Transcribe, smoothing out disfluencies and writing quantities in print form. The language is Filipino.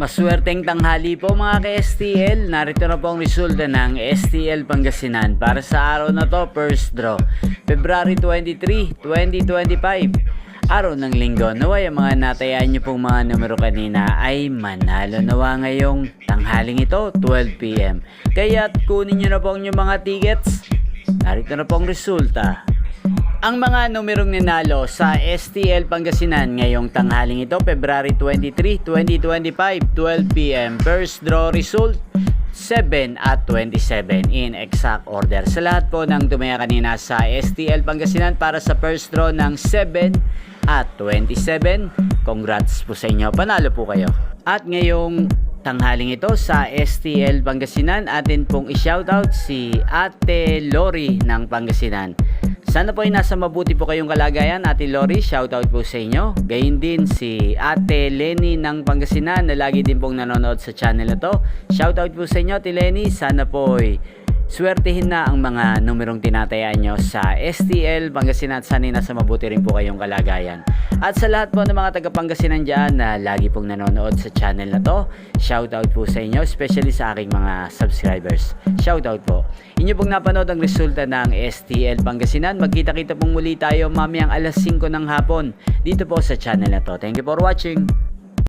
Maswerteng tanghali po mga ka-STL. Narito na po ang resulta ng STL Pangasinan para sa araw na to, first draw, February 23, 2025. Araw ng linggo. Naway ang mga natayaan nyo pong mga numero kanina ay manalo nawa ngayong tanghaling ito, 12 PM. Kaya't kunin nyo na po ang inyong mga tickets. Narito na po ang resulta. Ang mga numerong ninalo sa STL Pangasinan ngayong tanghaling ito, February 23, 2025, 12 PM. First draw result, 7 at 27 in exact order. Sa lahat po ng tumaya kanina sa STL Pangasinan para sa first draw ng 7 at 27, congrats po sa inyo. Panalo po kayo. At ngayong tanghaling ito sa STL Pangasinan, atin pong i-shoutout si Ate Lori ng Pangasinan. Sana po ay nasa mabuti po kayong kalagayan, Ate Lori, shoutout po sa inyo. Gayun din si Ate Lenny ng Pangasinan na lagi din pong nanonood sa channel na to. Shoutout po sa inyo, Ate Lenny. Sana po ay swertihin na ang mga numerong tinatayaan nyo sa STL Pangasinan. Sana ay nasa mabuti rin po kayong kalagayan. At sa lahat po ng mga taga Pangasinan dyan na lagi pong nanonood sa channel na to, shoutout po sa inyo, especially sa aking mga subscribers. Shoutout po. Inyo pong napanood ang resulta ng STL Pangasinan. Magkita-kita pong muli tayo mamayang alas 5 ng hapon dito po sa channel na to. Thank you for watching.